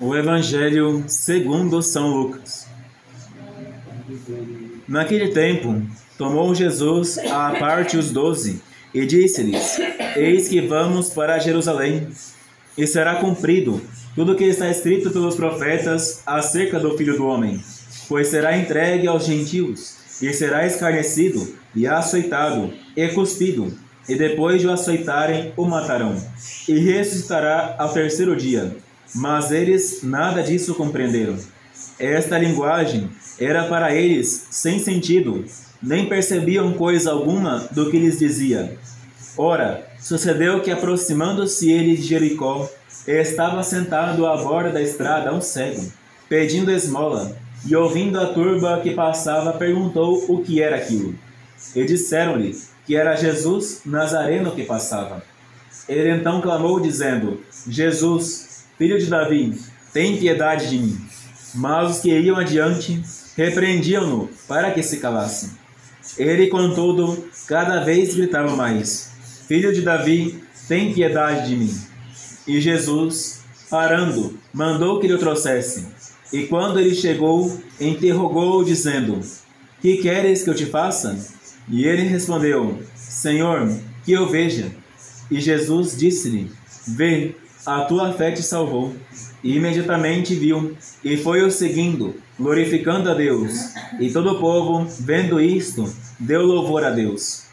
O Evangelho segundo São Lucas. Naquele tempo, tomou Jesus à parte os 12 e disse-lhes: Eis que vamos para Jerusalém, e será cumprido tudo o que está escrito pelos profetas acerca do Filho do Homem, pois será entregue aos gentios, e será escarnecido, e açoitado, e cuspido, e depois de o açoitarem, o matarão, e ressuscitará ao terceiro dia. Mas eles nada disso compreenderam. Esta linguagem era para eles sem sentido, nem percebiam coisa alguma do que lhes dizia. Ora, sucedeu que, aproximando-se ele de Jericó, estava sentado à borda da estrada um cego, pedindo esmola, e ouvindo a turba que passava, perguntou o que era aquilo. E disseram-lhe que era Jesus Nazareno que passava. Ele então clamou, dizendo: Jesus, Filho de Davi, tem piedade de mim. Mas os que iam adiante repreendiam-no para que se calasse. Ele, contudo, cada vez gritava mais: Filho de Davi, tem piedade de mim. E Jesus, parando, mandou que lhe o trouxessem. E quando ele chegou, interrogou-o, dizendo: Que queres que eu te faça? E ele respondeu: Senhor, que eu veja. E Jesus disse-lhe: Vê, a tua fé te salvou. E imediatamente viu, e foi o seguindo, glorificando a Deus. E todo o povo, vendo isto, deu louvor a Deus.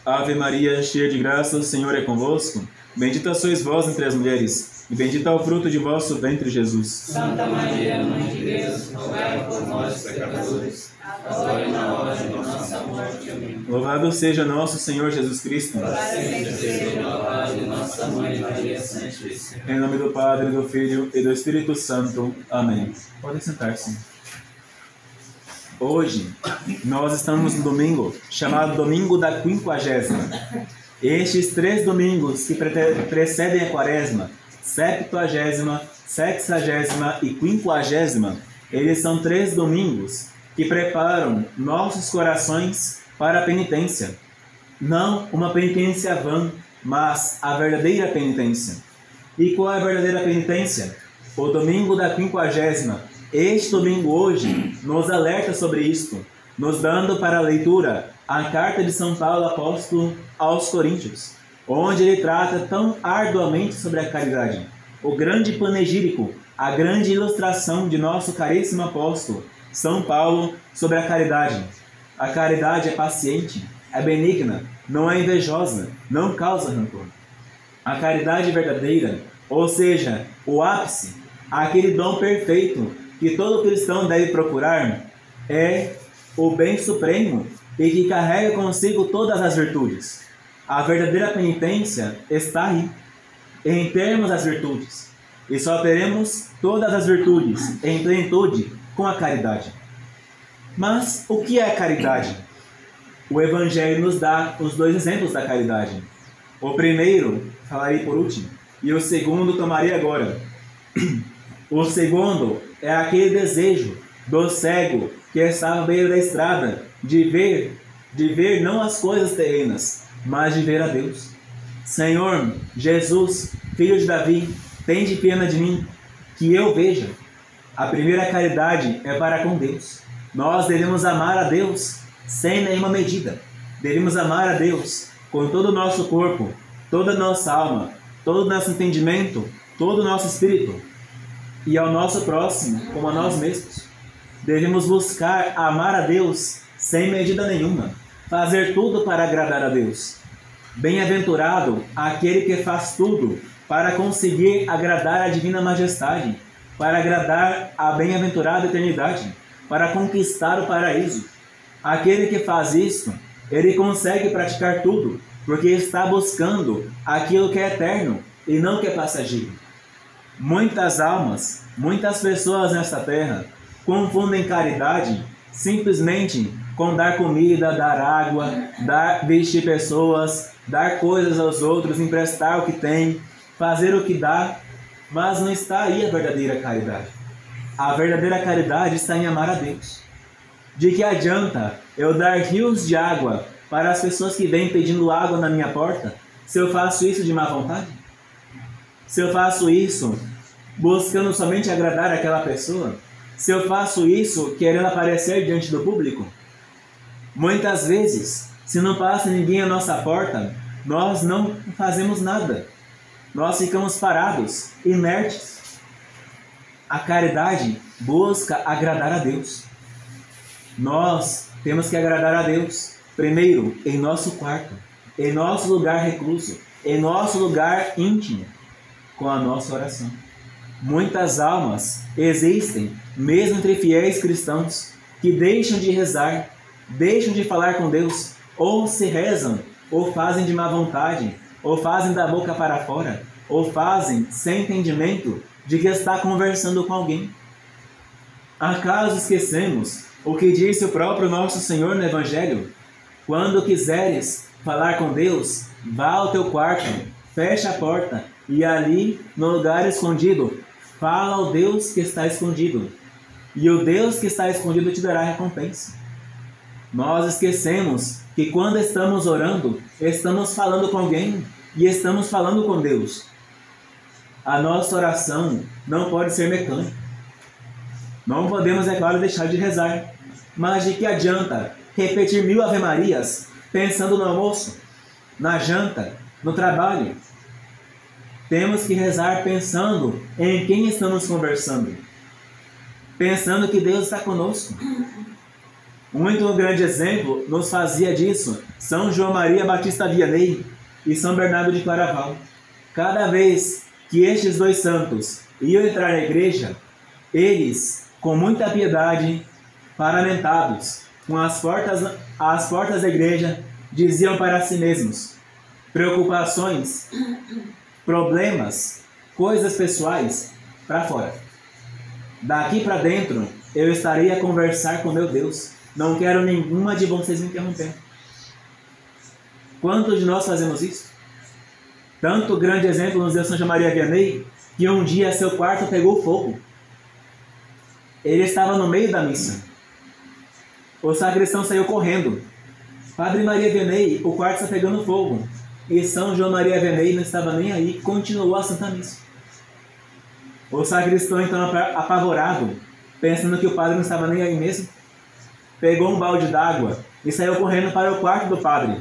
Ave Maria, cheia de graça, o Senhor é convosco. Bendita sois vós entre as mulheres, e bendito é o fruto de vosso ventre, Jesus. Santa Maria, Mãe de Deus, rogai por nós, pecadores, agora e na hora de nossa morte. Amém. Louvado seja nosso Senhor Jesus Cristo. Para sempre seja louvado nossa Mãe Maria Santíssima. Em nome do Padre, do Filho e do Espírito Santo. Amém. Podem sentar-se. Hoje, nós estamos no domingo, chamado Domingo da Quinquagésima. Estes 3 domingos que precedem a Quaresma, Septuagésima, Sexagésima e Quinquagésima, eles são 3 domingos que preparam nossos corações para a penitência. Não uma penitência vã, mas a verdadeira penitência. E qual é a verdadeira penitência? O domingo da Quinquagésima. Este domingo hoje nos alerta sobre isto, nos dando para a leitura a carta de São Paulo apóstolo aos Coríntios, onde ele trata tão arduamente sobre a caridade. O grande panegírico, a grande ilustração de nosso caríssimo apóstolo, São Paulo, sobre a caridade. A caridade é paciente, é benigna, não é invejosa, não causa rancor. A caridade verdadeira, ou seja, o ápice, aquele dom perfeito que todo cristão deve procurar, é o bem supremo e que carrega consigo todas as virtudes. A verdadeira penitência está aí, em termos das virtudes. E só teremos todas as virtudes em plenitude com a caridade. Mas o que é a caridade? O Evangelho nos dá os 2 exemplos da caridade. O primeiro, falarei por último, e o segundo tomarei agora. O segundo é aquele desejo do cego que estava à beira da estrada, de ver não as coisas terrenas, mas de ver a Deus. Senhor, Jesus, Filho de Davi, tende pena de mim, que eu veja. A primeira caridade é para com Deus. Nós devemos amar a Deus sem nenhuma medida. Devemos amar a Deus com todo o nosso corpo, toda a nossa alma, todo o nosso entendimento, todo o nosso espírito. E ao nosso próximo, como a nós mesmos. Devemos buscar amar a Deus sem medida nenhuma, fazer tudo para agradar a Deus. Bem-aventurado aquele que faz tudo para conseguir agradar a divina majestade, para agradar a bem-aventurada eternidade, para conquistar o paraíso. Aquele que faz isso, ele consegue praticar tudo, porque está buscando aquilo que é eterno e não que é passageiro. Muitas almas, muitas pessoas nesta terra confundem caridade simplesmente com dar comida, dar água, vestir pessoas, dar coisas aos outros, emprestar o que tem, fazer o que dá, mas não está aí a verdadeira caridade. A verdadeira caridade está em amar a Deus. De que adianta eu dar rios de água para as pessoas que vêm pedindo água na minha porta, se eu faço isso de má vontade? Se eu faço isso buscando somente agradar aquela pessoa? Se eu faço isso querendo aparecer diante do público? Muitas vezes, se não passa ninguém à nossa porta, nós não fazemos nada. Nós ficamos parados, inertes. A caridade busca agradar a Deus. Nós temos que agradar a Deus, primeiro, em nosso quarto, em nosso lugar recluso, em nosso lugar íntimo, com a nossa oração. Muitas almas existem, mesmo entre fiéis cristãos, que deixam de rezar, deixam de falar com Deus, ou se rezam, ou fazem de má vontade, ou fazem da boca para fora, ou fazem sem entendimento de que está conversando com alguém. Acaso esquecemos o que disse o próprio nosso Senhor no Evangelho? Quando quiseres falar com Deus, vá ao teu quarto, fecha a porta e ali, no lugar escondido, fala ao Deus que está escondido. E o Deus que está escondido te dará recompensa. Nós esquecemos que quando estamos orando, estamos falando com alguém e estamos falando com Deus. A nossa oração não pode ser mecânica. Não podemos, é claro, deixar de rezar. Mas de que adianta repetir 1000 Ave-Marias pensando no almoço, na janta, no trabalho? Temos que rezar pensando em quem estamos conversando. Pensando que Deus está conosco. Muito grande exemplo nos fazia disso São João Maria Batista Vianney e São Bernardo de Claraval. Cada vez que estes dois santos iam entrar na igreja, eles, com muita piedade, paramentados, com as portas da igreja, diziam para si mesmos: preocupações, problemas, coisas pessoais, para fora. Daqui para dentro, eu estarei a conversar com meu Deus. Não quero nenhuma de vocês me interrompendo. Quantos de nós fazemos isso? Tanto grande exemplo nos deu São João Maria Vianney, que um dia seu quarto pegou fogo. Ele estava no meio da missa. O sacristão saiu correndo. Padre Maria Vianney, o quarto está pegando fogo. E São João Maria Vianney não estava nem aí, continuou a Santa Missa. O sacristão, então, apavorado, pensando que o padre não estava nem aí mesmo, pegou um balde d'água e saiu correndo para o quarto do padre.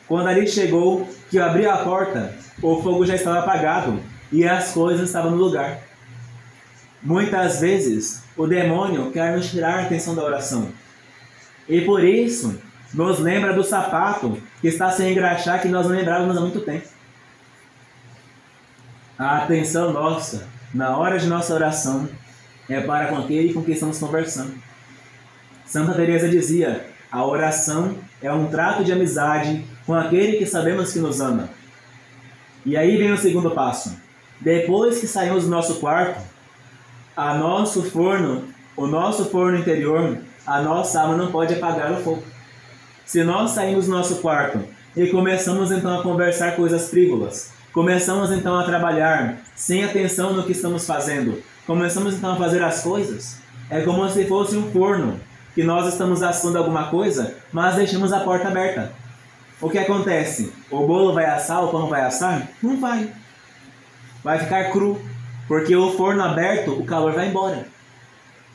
Quando ali chegou, que abriu a porta, o fogo já estava apagado e as coisas estavam no lugar. Muitas vezes, o demônio quer nos tirar a atenção da oração. E por isso, nos lembra do sapato que está sem engraxar, que nós não lembrávamos há muito tempo. A atenção nossa, na hora de nossa oração, é para com aquele com quem estamos conversando. Santa Teresa dizia: a oração é um trato de amizade com aquele que sabemos que nos ama. E aí vem o segundo passo. Depois que saímos do nosso quarto, o nosso forno interior, a nossa alma não pode apagar o fogo. Se nós saímos do nosso quarto e começamos então a conversar coisas frívolas, começamos então a trabalhar sem atenção no que estamos fazendo, começamos então a fazer as coisas, é como se fosse um forno, que nós estamos assando alguma coisa, mas deixamos a porta aberta. O que acontece? O bolo vai assar, o pão vai assar? Não vai. Vai ficar cru, porque o forno aberto, o calor vai embora.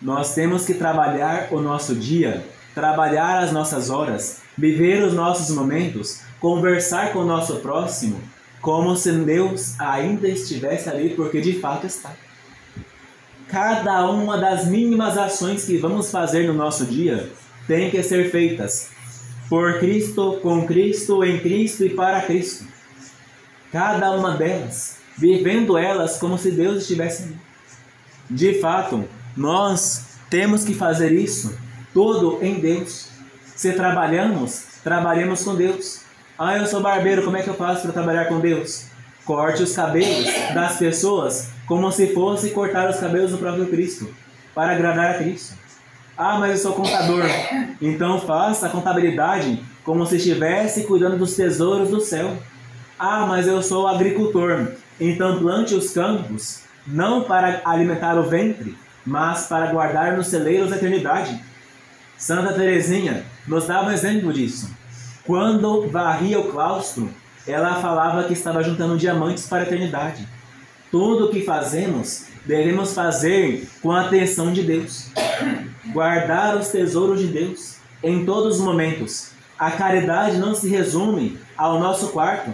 Nós temos que trabalhar o nosso dia, trabalhar as nossas horas, viver os nossos momentos, conversar com o nosso próximo, como se Deus ainda estivesse ali, porque de fato está. Cada uma das mínimas ações que vamos fazer no nosso dia tem que ser feitas por Cristo, com Cristo, em Cristo e para Cristo. Cada uma delas, vivendo elas como se Deus estivesse ali. De fato, nós temos que fazer isso tudo em Deus. Se trabalhamos, trabalhemos com Deus. Eu sou barbeiro, como é que eu faço para trabalhar com Deus? Corte os cabelos das pessoas como se fosse cortar os cabelos do próprio Cristo, para agradar a Cristo. Mas eu sou contador. Então faça a contabilidade como se estivesse cuidando dos tesouros do céu. Mas eu sou agricultor. Então plante os campos, não para alimentar o ventre, mas para guardar nos celeiros da eternidade. Santa Teresinha nos dá um exemplo disso. Quando varria o claustro, ela falava que estava juntando diamantes para a eternidade. Tudo o que fazemos, devemos fazer com a atenção de Deus. Guardar os tesouros de Deus em todos os momentos. A caridade não se resume ao nosso quarto.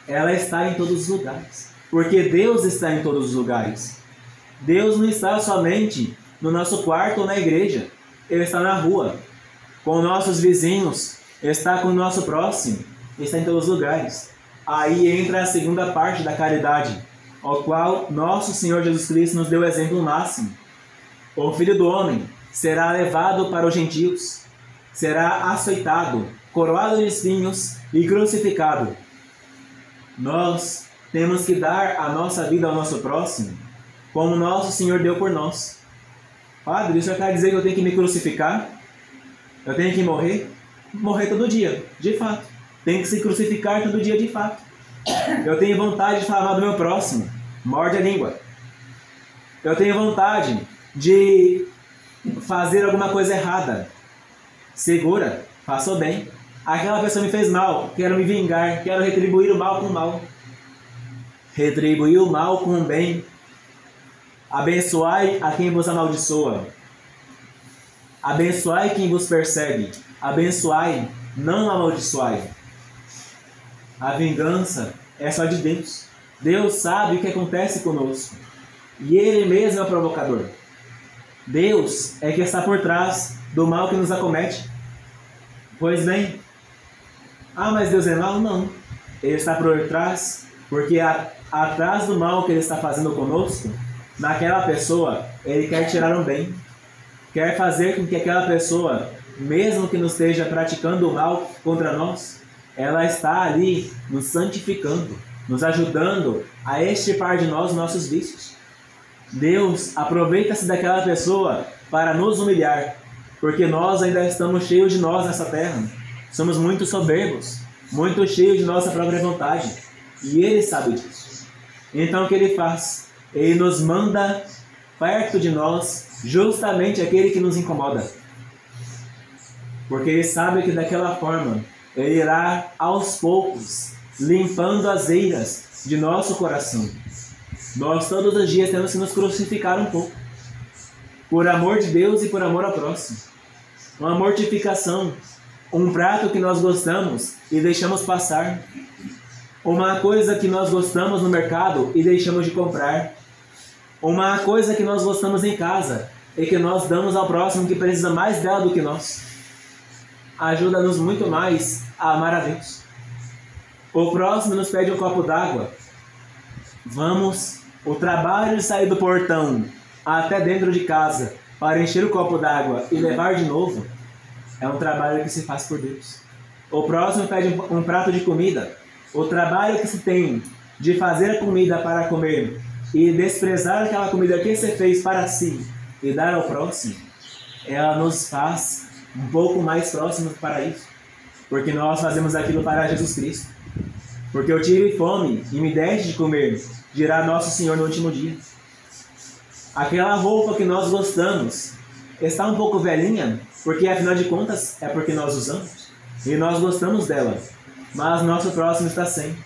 Ela está em todos os lugares. Porque Deus está em todos os lugares. Deus não está somente no nosso quarto ou na igreja. Ele está na rua, com nossos vizinhos, está com o nosso próximo, está em todos os lugares. Aí entra a segunda parte da caridade, ao qual nosso Senhor Jesus Cristo nos deu o exemplo máximo. O Filho do Homem será levado para os gentios, será açoitado, coroado de espinhos e crucificado. Nós temos que dar a nossa vida ao nosso próximo, como nosso Senhor deu por nós. Padre, isso quer dizer que eu tenho que me crucificar? Eu tenho que morrer? Morrer todo dia, de fato. Tem que se crucificar todo dia, de fato. Eu tenho vontade de falar mal do meu próximo. Morde a língua. Eu tenho vontade de fazer alguma coisa errada. Segura, faça o bem. Aquela pessoa me fez mal, quero me vingar, quero retribuir o mal com o mal. Retribuir o mal com o bem. Abençoai a quem vos amaldiçoa. Abençoai quem vos persegue. Abençoai, não amaldiçoai. A vingança é só de Deus. Deus sabe o que acontece conosco. E Ele mesmo é o provocador. Deus é que está por trás do mal que nos acomete. Pois bem, mas Deus é mau? Não. Ele está por trás, porque atrás do mal que Ele está fazendo conosco, naquela pessoa, Ele quer tirar um bem. Quer fazer com que aquela pessoa, mesmo que não esteja praticando o mal contra nós, ela está ali nos santificando, nos ajudando a extirpar de nós nossos vícios. Deus aproveita-se daquela pessoa para nos humilhar, porque nós ainda estamos cheios de nós nessa terra. Somos muito soberbos, muito cheios de nossa própria vontade. E Ele sabe disso. Então o que Ele faz? Ele nos manda perto de nós justamente aquele que nos incomoda. Porque Ele sabe que daquela forma Ele irá aos poucos limpando as eiras de nosso coração. Nós todos os dias temos que nos crucificar um pouco, por amor de Deus e por amor ao próximo. Uma mortificação, um prato que nós gostamos e deixamos passar, uma coisa que nós gostamos no mercado e deixamos de comprar, uma coisa que nós gostamos em casa e que nós damos ao próximo que precisa mais dela do que nós. Ajuda-nos muito mais a amar a Deus. O próximo nos pede um copo d'água. O trabalho de sair do portão até dentro de casa para encher o copo d'água e levar de novo é um trabalho que se faz por Deus. O próximo pede um prato de comida. O trabalho que se tem de fazer a comida para comer e desprezar aquela comida que você fez para si e dar ao próximo, ela nos faz um pouco mais próximos para isso, porque nós fazemos aquilo para Jesus Cristo. Porque eu tive fome e me deste de comer, dirá nosso Senhor no último dia. Aquela roupa que nós gostamos está um pouco velhinha, porque afinal de contas é porque nós usamos e nós gostamos dela, mas nosso próximo está sem.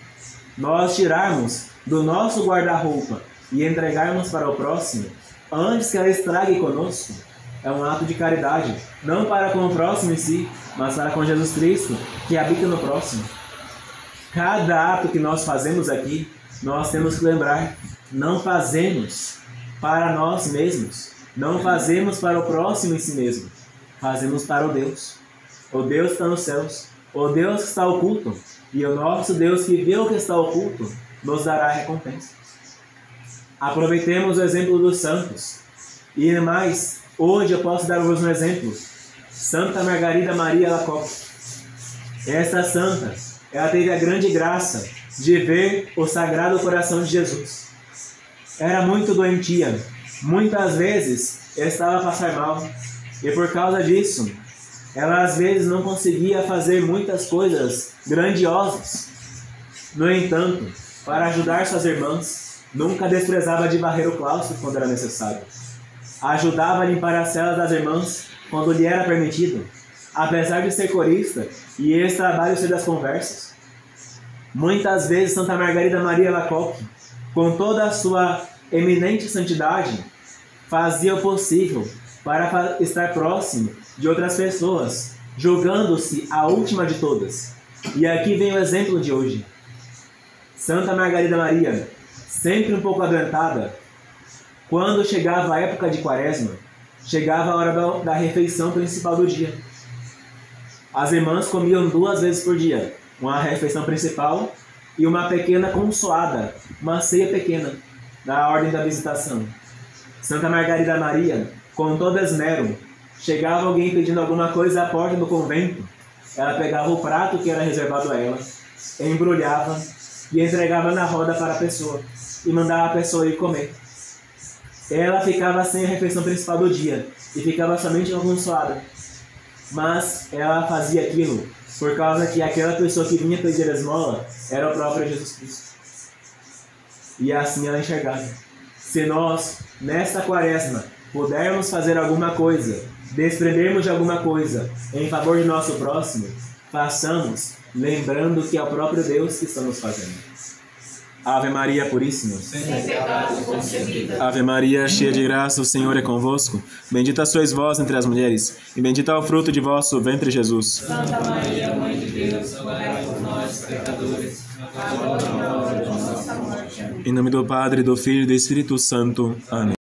Nós tirarmos do nosso guarda-roupa e entregarmos para o próximo antes que ela estrague conosco é um ato de caridade, não para com o próximo em si, mas para com Jesus Cristo que habita no próximo. Cada ato que nós fazemos aqui, nós temos que lembrar, não fazemos para nós mesmos, não fazemos para o próximo em si mesmo, fazemos para o Deus. O Deus que está nos céus, o Deus que está oculto, e o nosso Deus que vê o que está oculto, nos dará recompensa. Aproveitemos o exemplo dos santos. E mais, hoje eu posso dar-vos um exemplo. Santa Margarida Maria Alacoque. Esta santa, ela teve a grande graça de ver o Sagrado Coração de Jesus. Era muito doentia. Muitas vezes estava a passar mal. E por causa disso, ela às vezes não conseguia fazer muitas coisas grandiosas. No entanto, para ajudar suas irmãs, nunca desprezava de varrer o claustro quando era necessário. Ajudava a limpar as celas das irmãs quando lhe era permitido, apesar de ser corista e esse trabalho ser das conversas. Muitas vezes Santa Margarida Maria Alacoque com toda a sua eminente santidade, fazia o possível para estar próximo de outras pessoas, julgando-se a última de todas. E aqui vem o exemplo de hoje. Santa Margarida Maria, sempre um pouco adoentada, quando chegava a época de Quaresma, chegava a hora da refeição principal do dia. As irmãs comiam 2 vezes por dia, uma refeição principal e uma pequena consoada, uma ceia pequena, na ordem da visitação. Santa Margarida Maria, com todo esmero, chegava alguém pedindo alguma coisa à porta do convento, ela pegava o prato que era reservado a ela, embrulhava e entregava na roda para a pessoa, e mandava a pessoa ir comer. Ela ficava sem a refeição principal do dia, e ficava somente com a consoada. Mas ela fazia aquilo por causa que aquela pessoa que vinha pedir a esmola era o próprio Jesus Cristo. E assim ela enxergava. Se nós, nesta Quaresma, pudermos fazer alguma coisa, desprendermos de alguma coisa em favor de nosso próximo, façamos, lembrando que é o próprio Deus que estamos fazendo. Ave Maria Puríssima. Sem pecado concebida. Ave Maria, cheia de graça, o Senhor é convosco. Bendita sois vós entre as mulheres, e bendito é o fruto de vosso ventre, Jesus. Santa Maria, Mãe de Deus, rogai por nós, pecadores, agora e na hora de nossa morte. Amém. Em nome do Padre, do Filho e do Espírito Santo. Amém.